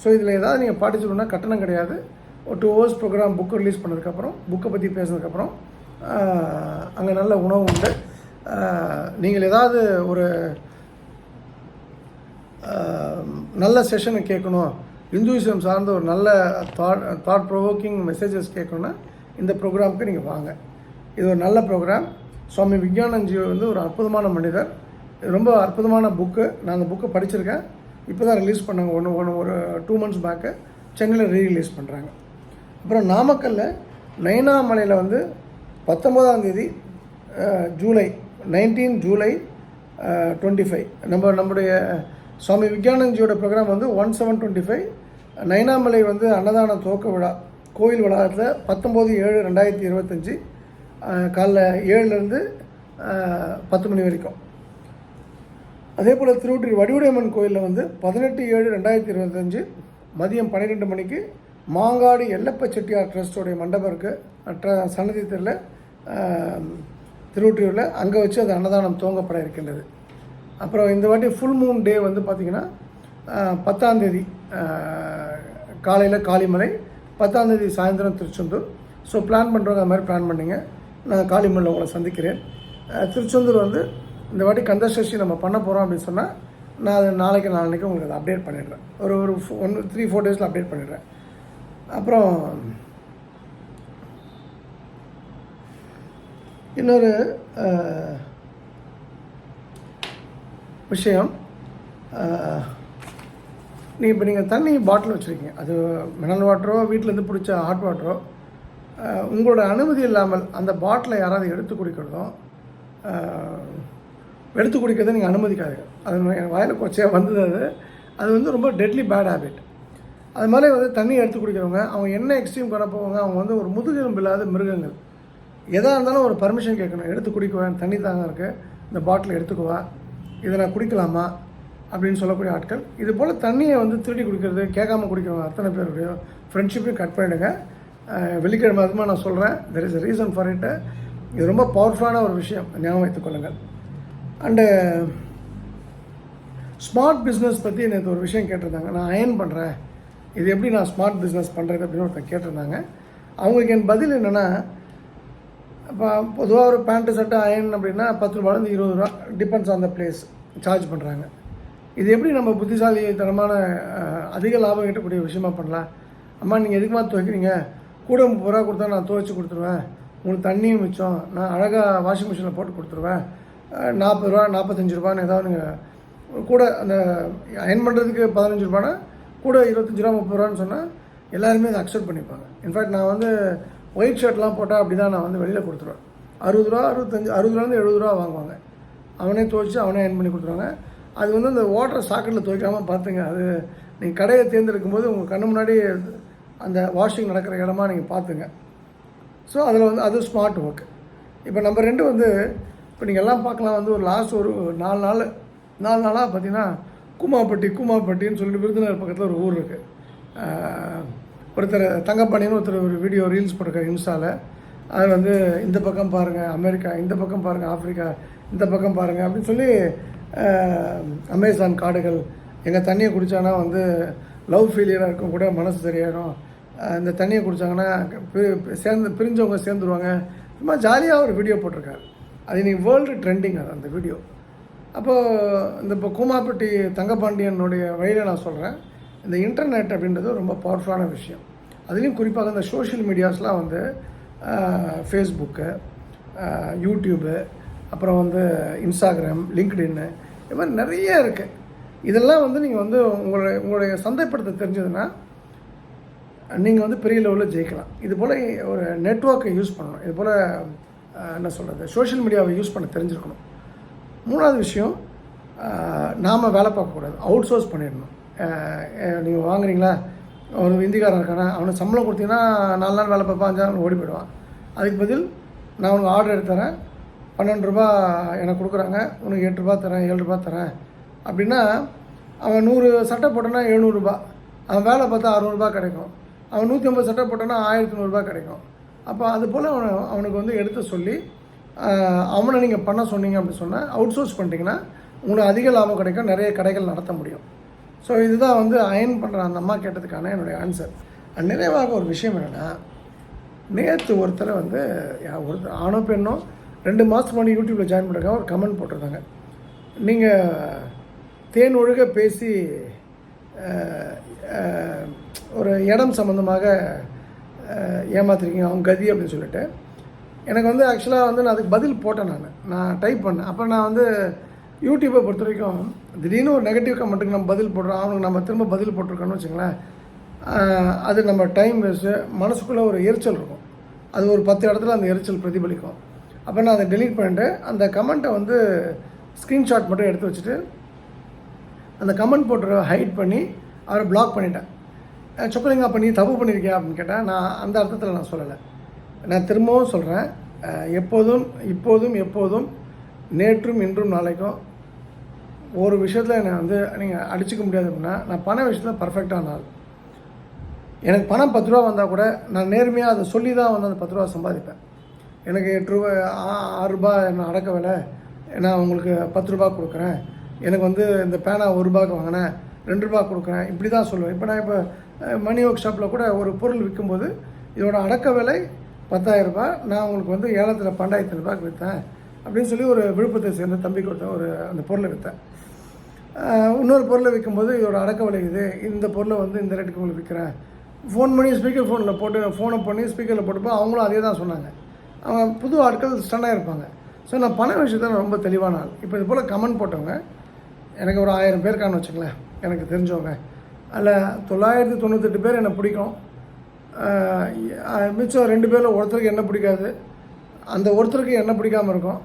ஸோ இதில் ஏதாவது நீங்கள் பார்ட்டிசிபேட்னா கட்டணம் கிடையாது. ஒரு 2 hours ப்ரோக்ராம் புக்கு ரிலீஸ் பண்ணதுக்கப்புறம், புக்கை பற்றி பேசினதுக்கப்புறம் அங்கே நல்ல உணவு உண்டு. நீங்கள் ஏதாவது நல்ல செஷனை கேட்கணும், இந்துயிசம் சார்ந்த ஒரு நல்ல தாட் ப்ரொவோக்கிங் மெசேஜஸ் கேட்கணுன்னா இந்த ப்ரோக்ராமுக்கு நீங்கள் வாங்க. இது ஒரு நல்ல ப்ரோக்ராம். சுவாமி விக்யானந்த்ஜி வந்து ஒரு அற்புதமான மனிதர். இது ரொம்ப அற்புதமான புக்கு. நான் அந்த புக்கை படிச்சிருக்கேன். இப்போ தான் ரிலீஸ் பண்ணாங்க, ஒரு 2 months பேக்கு சென்னையில் ரீரிலீஸ் பண்ணுறாங்க. அப்புறம் நாமக்கல்லில் நயனாமலையில் வந்து 19ஆம் தேதி ஜூலை 19 ஜூலை 25 நம்முடைய சுவாமி விக்யானந்த்ஜியோட ப்ரோக்ராம் வந்து 1725 நயனாமலை வந்து அன்னதான துவக்க விழா கோயில் வளாகத்தில் 19/7/2025 காலைல 7லேருந்து 10 மணி வரைக்கும். அதே போல் திருவொற்றியூர் வடிவுடையம்மன் கோயிலில் வந்து 18/7/2025 மதியம் 12 மணிக்கு மாங்காடு எல்லப்ப செட்டியார் ட்ரஸ்டோடைய மண்டபம் இருக்குது சன்னதி தெருவில் திருவொற்றியூரில். அங்கே வச்சு அது அன்னதானம் துவங்கப்பட இருக்கின்றது. அப்புறம் இந்த வாட்டி ஃபுல் மூன் டே வந்து பார்த்திங்கன்னா 10ஆம் தேதி காலையில் காளிமலை, 10ஆம் தேதி சாயந்தரம் திருச்செந்தூர். ஸோ பிளான் பண்ணுறவங்க அது மாதிரி பிளான் பண்ணிங்க. நான் காளிமலையில் உங்களை சந்திக்கிறேன். திருச்செந்தூர் வந்து இந்த வாட்டி கந்தசஷ்டி நம்ம பண்ண போகிறோம் அப்படின்னு சொன்னால் நான் அது நாளைக்கு உங்களுக்கு அதை அப்டேட் பண்ணிடுறேன். ஒரு 3-4 டேஸில் அப்டேட் பண்ணிடுறேன். அப்புறம் இன்னொரு விஷயம், நீங்கள் தண்ணி பாட்டில் வச்சுருக்கீங்க, அது மினரல் வாட்டரோ வீட்டிலேருந்து பிடிச்ச ஹாட் வாட்டரோ, உங்களோட அனுமதி இல்லாமல் அந்த பாட்டிலை யாராவது எடுத்து குடிக்கிறதும் எடுத்து குடிக்கிறத நீங்கள் அனுமதிக்காதீங்க. அது என் வாயில் கொச்சையாக வந்தது. அது வந்து ரொம்ப டெட்லி பேட் ஹேபிட். அது மாதிரி வந்து தண்ணி எடுத்து குடிக்கிறவங்க அவங்க என்ன எக்ஸ்ட்ரீம் பண்ண போவாங்க, அவங்க வந்து ஒரு முதுகெலும்பு இல்லாத மிருகங்கள். எதாக இருந்தாலும் ஒரு பர்மிஷன் கேட்கணும். எடுத்து குடிக்குவேன், தண்ணி தாங்க இருக்குது, இந்த பாட்டில் எடுத்துக்குவா, இதை நான் குடிக்கலாமா அப்படின்னு சொல்லக்கூடிய ஆட்கள். இது போல் தண்ணியை வந்து திருடி குடிக்கிறது, கேட்காம குடிக்கிறவங்க அத்தனை பேருடைய ஃப்ரெண்ட்ஷிப்பையும் கட் பண்ணிவிடுங்க. வெள்ளிக்கிழமை அதுமாக நான் சொல்கிறேன், there is a reason for இட்டு. இது ரொம்ப பவர்ஃபுல்லான ஒரு விஷயம், ஞாபகம் வைத்துக்கொள்ளுங்கள். அண்டு ஸ்மார்ட் பிஸ்னஸ் பற்றி எனக்கு ஒரு விஷயம் கேட்டிருந்தாங்க. நான் அயர்ன் பண்ணுறேன், இது எப்படி நான் ஸ்மார்ட் பிஸ்னஸ் பண்ணுறது அப்படின்னு ஒருத்தர் கேட்டிருந்தாங்க. அவங்களுக்கு என் பதில் என்னென்னா, இப்போ பொதுவாக ஒரு பேண்ட்டு சட்டை அயர்ன் அப்படின்னா 10 ரூபாயிலேருந்து 20 ரூபா, depends on the place, charge பண்ணுறாங்க. இது எப்படி நம்ம புத்திசாலித்தனமான அதிக லாபம் ஈட்டக்கூடிய விஷயமா பண்ணலாம்? அம்மா நீங்கள் எதுக்குமா துவைக்கிறீங்க, கூட 30 ரூபா கொடுத்தா நான் துவைச்சி கொடுத்துருவேன், உங்களுக்கு தண்ணியும் மிச்சம், நான் அழகாக வாஷிங் மிஷினில் போட்டு கொடுத்துருவேன், 40 ரூபா 45 ரூபான்னு ஏதாவது நீங்கள் கூட அந்த அயர்ன் பண்ணுறதுக்கு 15 ரூபானா கூட 25 ரூபா 30 ரூபான்னு சொன்னால் எல்லாருமே அதை அக்செப்ட் பண்ணிப்பாங்க. இன்ஃபேக்ட் நான் வந்து ஒயிட் ஷர்ட்லாம் போட்டால் அப்படி தான் நான் வந்து வெளியில் கொடுத்துருவேன். 60 ரூபா 60 70 ரூபா வாங்குவாங்க. அவனே துவைச்சி அவனே அயர்ன் பண்ணி கொடுத்துருவாங்க. அது வந்து அந்த வாட்டர் சாக்கெட்டில் துவைக்காமல் பார்த்துங்க. அது நீங்கள் கடையை தேர்ந்தெடுக்கும் போது உங்கள் கண்ணு முன்னாடி அந்த வாஷிங் நடக்கிற இடமா நீங்கள் பார்த்துங்க. ஸோ அதில் வந்து அது ஸ்மார்ட் ஒர்க். இப்போ நம்பர் 2 வந்து இப்போ நீங்கள் எல்லாம் பார்க்கலாம், வந்து ஒரு லாஸ்ட் ஒரு 4 நாளாக பார்த்தீங்கன்னா கூமாப்பட்டின்னு சொல்லிட்டு விருதுநகர் பக்கத்தில் ஒரு ஊர் இருக்குது. ஒருத்தர் தங்கப்பாண்டியன்னு ஒருத்தர் ஒரு வீடியோ ரீல்ஸ் போட்டிருக்காரு இன்ஸ்டாவில். அது வந்து இந்த பக்கம் பாருங்கள் அமெரிக்கா, இந்த பக்கம் பாருங்கள் ஆஃப்ரிக்கா, இந்த பக்கம் பாருங்கள் அப்படின்னு சொல்லி அமேசான் காடுகள், எங்கள் தண்ணியை குடித்தானா வந்து லவ் ஃபெயிலியராக இருக்கும் கூட மனசு சரியாயிடும், இந்த தண்ணியை குடித்தாங்கன்னா பிரிஞ்சவங்க சேர்ந்துருவாங்க. சும்மா ஜாலியாக ஒரு வீடியோ போட்டிருக்காரு. அது இன்றைக்கி வேர்ல்டு ட்ரெண்டிங் அது அந்த வீடியோ. அப்போது இப்போ கூமாப்பட்டி தங்கப்பாண்டியனுடைய வழியில் நான் சொல்கிறேன், இந்த இன்டர்நெட் அப்படின்றது ரொம்ப பவர்ஃபுல்லான விஷயம். அதுலேயும் குறிப்பாக இந்த சோஷியல் மீடியாஸ்லாம் வந்து ஃபேஸ்புக்கு, யூடியூபு, அப்புறம் வந்து இன்ஸ்டாகிராம், லிங்க்டின்னு, இது மாதிரி நிறைய இருக்குது. இதெல்லாம் வந்து நீங்கள் வந்து உங்களுடைய சந்தைப்படுத்த தெரிஞ்சதுன்னா நீங்கள் வந்து பெரிய லெவலில் ஜெயிக்கலாம். இது போல் ஒரு நெட்வொர்க்கை யூஸ் பண்ணணும். இது போல் என்ன சொல்கிறது, சோஷியல் மீடியாவை யூஸ் பண்ண தெரிஞ்சிருக்கணும். 3வது விஷயம், நாம் வேலை பார்க்கக்கூடாது, அவுட் சோர்ஸ் பண்ணிடணும். நீங்கள் வாங்குறீங்களா, ஒரு இந்திக்காரன் இருக்கானா, அவனுக்கு சம்பளம் கொடுத்தீங்கன்னா 4 நாள் வேலை பார்ப்பான், 5 நாள் ஓடி போயிடுவான். அதுக்கு பதில் நான் உனக்கு ஆர்டர் எடுத்து தரேன், 12 ரூபா எனக்கு கொடுக்குறாங்க, உனக்கு 8 ரூபா தரேன், 7 ரூபா தரேன் அப்படின்னா, அவன் 100 சட்டை போட்டோன்னா 700 ரூபா, அவன் வேலை பார்த்தா 600 ரூபா கிடைக்கும். அவன் 150 சட்டை போட்டோன்னா 1100 ரூபா கிடைக்கும். அப்போ அது போல் அவனுக்கு வந்து எடுத்து சொல்லி அவனை நீங்கள் பண்ண சொன்னீங்க அப்படின்னு சொன்னால், அவுட் சோர்ஸ் பண்ணிட்டீங்கன்னா உங்களுக்கு அதிக லாபம் கிடைக்கும், நிறைய கடைகள் நடத்த முடியும். ஸோ இதுதான் வந்து அயர்ன் பண்ணுற அந்த அம்மா கேட்டதுக்கான என்னுடைய ஆன்சர். நிறைவாக ஒரு விஷயம் என்னென்னா, நேற்று ஒருத்தர் வந்து ஆணோ பெண்ணோ 2 மாதத்துக்கு முன்னாடி யூடியூப்பில் ஜாயின் பண்ணுறாங்க, ஒரு கமெண்ட் போட்டிருந்தாங்க. நீங்கள் தேன் ஒழுக பேசி ஒரு இடம் சம்மந்தமாக ஏமாத்திருக்கீங்க அவங்க கதி அப்படின்னு சொல்லிட்டு எனக்கு வந்து ஆக்சுவலாக வந்து நான் அதுக்கு பதில் போட்டேன். நான் டைப் பண்ணேன். அப்போ நான் வந்து யூடியூப்பை பொறுத்த வரைக்கும் திடீர்னு ஒரு நெகட்டிவ் கமெண்ட்டுக்கு நம்ம பதில் போடுறோம், அவனுக்கு நம்ம திரும்ப பதில் போட்டிருக்கோன்னு வச்சுங்களேன், அது நம்ம டைம் வேஸ்ட்டு, மனசுக்குள்ளே ஒரு எரிச்சல் இருக்கும். அது ஒரு 10 இடத்துல அந்த எரிச்சல் பிரதிபலிக்கும். அப்போ நான் அதை டெலீட் பண்ணிட்டு அந்த கமெண்ட்டை வந்து ஸ்க்ரீன்ஷாட் மட்டும் எடுத்து வச்சுட்டு அந்த கமெண்ட் போட்டு ஹைட் பண்ணி அவரை பிளாக் பண்ணிட்டேன். சொக்கலிங்க அப்போ நீ தப்பு பண்ணியிருக்கியா அப்படின்னு கேட்டேன். நான் அந்த அர்த்தத்தில் நான் சொல்லலை. நான் திரும்பவும் சொல்கிறேன், எப்போதும் நேற்றும் இன்றும் நாளைக்கும் ஒரு விஷயத்தில் என்னை வந்து நீங்கள் அடிச்சுக்க முடியாது அப்படின்னா, நான் பண விஷயத்தில் பர்ஃபெக்டான ஆள். எனக்கு பணம் 10 ரூபா வந்தால் கூட நான் நேர்மையாக அதை சொல்லி தான் வந்து அந்த 10 ரூபா சம்பாதிப்பேன். எனக்கு 8 ரூபா 6 ரூபா என்ன அடக்க விலை, நான் உங்களுக்கு 10 ரூபா கொடுக்குறேன், எனக்கு வந்து இந்த பேனா 1 ரூபாய்க்கு வாங்கினேன் 2 ரூபா கொடுக்குறேன், இப்படி தான் சொல்லுவேன். இப்போ நான் மணி ஒர்க் ஷாப்பில் கூட ஒரு பொருள் விற்கும்போது இதோட அடக்க விலை 10,000 ரூபாய், நான் உங்களுக்கு வந்து ஏலத்தில் 12,000 ரூபாய்க்கு விற்றேன் அப்படின்னு சொல்லி ஒரு விழுப்புரத்தை சேர்ந்த தம்பிக்கு ஒரு அந்த பொருளை விற்றேன். இன்னொரு பொருளை விற்கும்போது இதோட அடக்க விலை இது, இந்த பொருளை வந்து இந்த ரேட்டுக்கு உங்களுக்கு விற்கிறேன். ஃபோன் பண்ணி ஸ்பீக்கர் ஃபோனில் போட்டு ஃபோனை பண்ணி ஸ்பீக்கரில் போட்டுப்போ அவங்களும் அதே தான் சொன்னாங்க. அவங்க புது ஆட்கள் ஸ்டன்னாக இருப்பாங்க. ஸோ நான் பண விஷயத்தில் ரொம்ப தெளிவான ஆள். இப்போ இது போல் கமெண்ட் போட்டவங்க எனக்கு ஒரு 1000 பேருக்கான வச்சுங்களேன், எனக்கு தெரிஞ்சவங்க. அதில் 998 பேர் என்னை பிடிக்கும், மிச்சம் 2 பேரில் ஒருத்தருக்கு என்ன பிடிக்காது, அந்த ஒருத்தருக்கு என்ன பிடிக்காமல் இருக்கும்.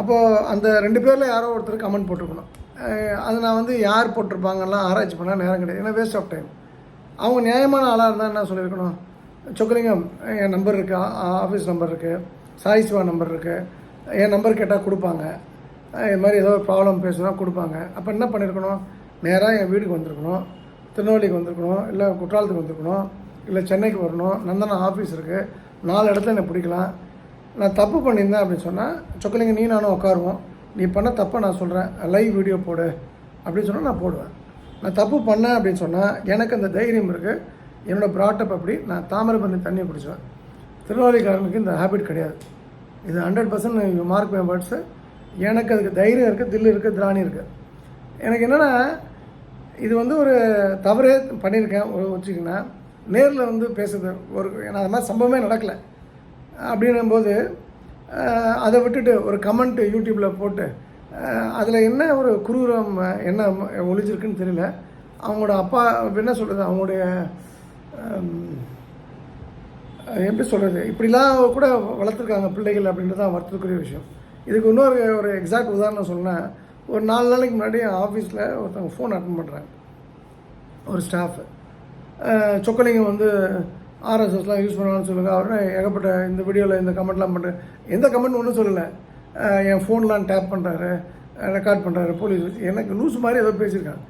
அப்போது அந்த 2 பேரில் யாரோ ஒருத்தருக்கு கமெண்ட் போட்டிருக்கணும். அது நான் வந்து யார் போட்டிருப்பாங்கலாம் ஆராய்ச்சி பண்ணால் நேரம் கிடையாது, ஏன்னா வேஸ்ட் ஆஃப் டைம். அவங்க நியாயமான ஆளாக இருந்தால் என்ன சொல்லியிருக்கணும், சொக்கலிங்கம் என் நம்பர் இருக்குது, ஆஃபீஸ் நம்பர் இருக்குது, சாய் சிவா நம்பர் இருக்குது, என் நம்பர் கேட்டால் கொடுப்பாங்க, இது மாதிரி ஏதோ ஒரு ப்ராப்ளம் பேசுனா கொடுப்பாங்க. அப்போ என்ன பண்ணியிருக்கணும், நேராக என் வீட்டுக்கு வந்திருக்கணும், திருநெல்வேலிக்கு வந்திருக்கணும், இல்லை குற்றாலத்துக்கு வந்திருக்கணும், இல்லை சென்னைக்கு வரணும், நந்தனா ஆஃபீஸ் இருக்குது, 4 இடத்துல என்னை பிடிக்கலாம். நான் தப்பு பண்ணியிருந்தேன் அப்படின்னு சொன்னால் சொக்கலிங்க நீ நானும் உட்காருவோம், நீ பண்ண தப்பை நான் சொல்கிறேன், லைவ் வீடியோ போடு அப்படின்னு சொன்னால் நான் போடுவேன். நான் தப்பு பண்ணேன் அப்படின்னு சொன்னால் எனக்கு அந்த தைரியம் இருக்குது. என்னோடய ப்ராட்டப் அப்படி, நான் தாமிரபரணி தண்ணியை குடிச்சுவேன். திருநெல்வேலிக்காரனுக்கு இந்த ஹேபிட் கிடையாது. இது 100% மார்க் மை வேர்ட்ஸு. எனக்கு அதுக்கு தைரியம் இருக்குது, தில்லு இருக்குது, திராணி இருக்குது. எனக்கு என்னென்னா இது வந்து ஒரு தவறே பண்ணியிருக்கேன் வச்சுக்கிங்கன்னா, நேரில் வந்து பேசுறது ஒரு ஏன்னா அது மாதிரி சம்பவமே நடக்கலை அப்படின்னும்போது அதை விட்டுட்டு ஒரு கமெண்ட் யூடியூப்பில் போட்டு அதில் என்ன ஒரு குரூரம் என்ன ஒழிஞ்சிருக்குன்னு தெரியல. அவங்களோட அப்பா என்ன சொல்கிறது, அவங்களுடைய எப்படி சொல்கிறது, இப்படிலாம் கூட வளர்த்துருக்காங்க பிள்ளைகள் அப்படின்றது தான் வருத்தத்துக்குரிய விஷயம். இதுக்கு இன்னொரு ஒரு எக்ஸாக்ட் உதாரணம் சொன்னால், ஒரு 4 நாளைக்கு முன்னாடி ஆஃபீஸில் ஒருத்தவங்க ஃபோன் அட்டன் பண்ணுறாங்க, ஒரு ஸ்டாஃபு. சொக்கலிங்கம் வந்து ஆர்எஸ்எஸ்லாம் யூஸ் பண்ணுவான்னு சொல்லுங்கள், அவரு ஏகப்பட்ட இந்த வீடியோவில் இந்த கமெண்ட்லாம் பண்ணுறேன், எந்த கமெண்ட் ஒன்றும் சொல்லலை, என் ஃபோன்லாம் டேப் பண்ணுறாரு, ரெக்கார்ட் பண்ணுறாரு போலீஸ் வச்சு, எனக்கு லூஸ் மாதிரி ஏதோ பேசியிருக்காங்க.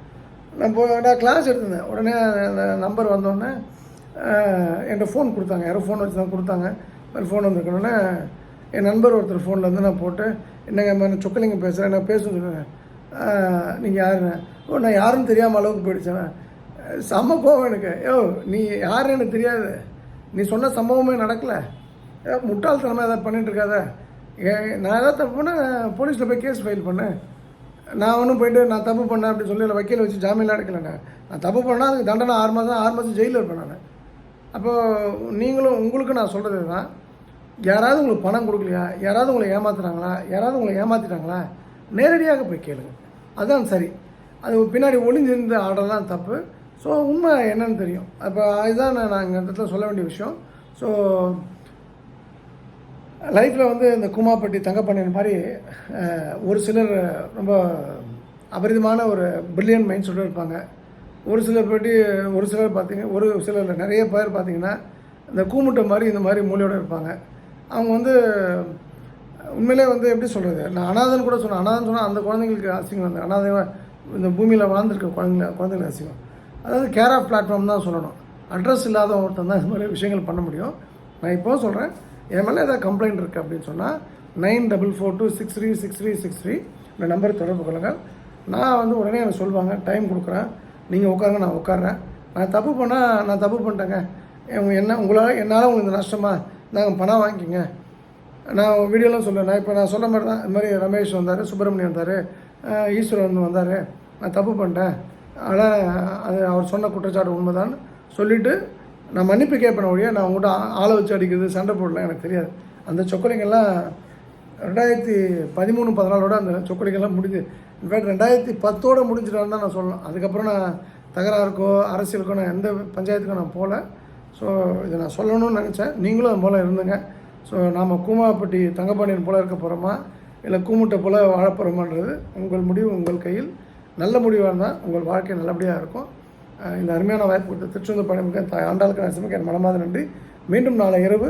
நான் கிளாஸ் எடுத்திருந்தேன். உடனே அந்த நம்பர் வந்தோடனே என்கிட்ட ஃபோன் கொடுத்தாங்க, யாரோ ஃபோன் வச்சு தான் கொடுத்தாங்க. ஃபோன் வந்துருக்கணுன்னே என் நண்பர் ஒருத்தர் ஃபோனில் வந்து நான் போட்டு, என்னங்க நான் சொக்கலிங்கம் பேசுகிறேன், நான் பேச சொல்லுவேன், நீங்கள் யாருங்க, நான் யாருன்னு தெரியாமல் அளவுக்கு போயிடுச்சேன். செம்ம போவோம் எனக்கு, நீ யாருன்னு எனக்கு தெரியாது, நீ சொன்ன சம்பவமே நடக்கலை, முட்டாள்தனமாக ஏதாவது பண்ணிகிட்டு இருக்காத, நான் ஏதாவது தப்பு பண்ணால் போலீஸில் போய் கேஸ் ஃபைல் பண்ணேன். நான் ஒன்றும் போய்ட்டு நான் தப்பு பண்ணேன் அப்படின்னு சொல்லி வக்கீலை வச்சு ஜாமீன்லாம் எடுக்கலைண்ணே. நான் தப்பு பண்ணால் அதுக்கு தண்டனை 6 மாதம் ஜெயிலில் இருப்பேன் நான். அப்போது நீங்களும் உங்களுக்கு நான் சொல்கிறது தான், யாராவது உங்களுக்கு பணம் கொடுக்கலையா, யாராவது உங்களை ஏமாத்துறாங்களா, யாராவது உங்களை ஏமாற்றிட்டாங்களா, நேரடியாக போய் கேளுங்க, அதுதான் சரி. அது பின்னாடி ஒளிஞ்சிருந்த ஆர்டர்லாம் தப்பு. ஸோ உண்மை என்னன்னு தெரியும். அப்போ அதுதான் நான் இங்கே இடத்துல சொல்ல வேண்டிய விஷயம். ஸோ லைஃப்பில் வந்து இந்த கூமாப்பட்டி தங்கப்பண்ணின் மாதிரி ஒரு சிலர் ரொம்ப அபரிதமான ஒரு பிரில்லியன் மைண்ட் செட்டோடு இருப்பாங்க. ஒரு சிலர் பார்த்தீங்க, ஒரு சிலர் நிறைய பேர் பார்த்தீங்கன்னா இந்த கூமுட்டை மாதிரி இந்த மாதிரி மூலையோடு இருப்பாங்க. அவங்க வந்து உண்மையிலே வந்து எப்படி சொல்கிறது, நான் அனாதன்னு கூட சொன்னேன். அனாதன்னு சொன்னால் அந்த குழந்தைங்களுக்கு அசிங்கம், அந்த அனாதை இந்த பூமியில் வாழ்ந்துருக்க குழந்தைங்களுக்கு அசிங்கம். அதாவது கேர் ஆஃப் பிளாட்ஃபார்ம் தான் சொல்லணும். அட்ரஸ் இல்லாத ஒருத்தன் தான் இது மாதிரி விஷயங்கள் பண்ண முடியும். நான் இப்போ சொல்கிறேன், என் மேலே ஏதாவது கம்ப்ளைண்ட் இருக்குது அப்படின்னு சொன்னால் 9442636363 இந்த நம்பரை தொடர்பு கொள்ளுங்கள். நான் வந்து உடனே எனக்கு சொல்லுவாங்க, டைம் கொடுக்குறேன், நீங்கள் உட்காருங்க, நான் உட்கார்றேன். நான் தப்பு பண்ணால் நான் தப்பு பண்ணிட்டேங்க, என்னால் உங்களுக்கு இந்த நஷ்டமா, நாங்கள் பணம் வாங்கிக்கிங்க. நான் வீடியோலாம் சொல்லுவேன். நான் இப்போ நான் சொன்ன மாதிரி தான், இந்த மாதிரி ரமேஷ் வந்தார், சுப்பிரமணியம் வந்தார், ஈஸ்வரன் வந்தார், நான் தப்பு பண்ணிட்டேன், ஆனால் அது அவர் சொன்ன குற்றச்சாட்டு உண்மைதான் சொல்லிவிட்டு நான் மன்னிப்பு கேட்பேன் ஒழிய நான் உங்கள்கிட்ட ஆளை வச்சு அடிக்கிறது சண்டை போடலாம் எனக்கு தெரியாது. அந்த சொக்கலிங்கெல்லாம் 2013-14 அந்த சொக்கலிங்கெல்லாம் முடிஞ்சு, இன்ஃபேக்ட் 2010 முடிஞ்சிட்டான்னு தான் நான் சொல்லலாம். அதுக்கப்புறம் நான் தகராறுக்கோ அரசியலுக்கோ நான் எந்த பஞ்சாயத்துக்கும் நான் போகல. ஸோ இதை நான் சொல்லணும்னு நினச்சேன். நீங்களும் அது போல் இருந்துங்க. ஸோ நாம் கூமாப்பட்டி தங்கப்பாண்டியன் போல் இருக்க போகிறோமா இல்லை கூமுட்டை போல் வாழ போகிறோமான்றது உங்கள் முடிவு, உங்கள் கையில். நல்ல முடிவாக இருந்தால் உங்கள் வாழ்க்கை நல்லபடியாக இருக்கும். இந்த அருமையான வாய்ப்பு கொடுத்த திருச்செந்தூர் பயணமிக்க தாய் ஆண்டாளுக்கு நரசிம்மக்கு என் மனமாத நன்றி. மீண்டும் நாளை இரவு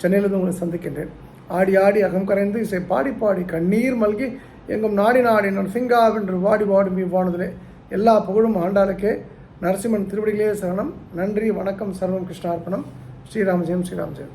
சென்னையிலிருந்து உங்களை சந்திக்கின்றேன். ஆடி ஆடி அகம் கரைந்து இசை பாடி பாடி கண்ணீர் மல்கி எங்கும் நாடி நாடி நரசிங்காவென்று வாடி வாடி வானதிலே எல்லா புகழும் ஆண்டாளுக்கே. நரசிம்மன் திருவடிகளே சரணம். நன்றி, வணக்கம். சர்வம் கிருஷ்ணார்ப்பணம். ஸ்ரீராமஜெயம் ஸ்ரீராமஜெயம்.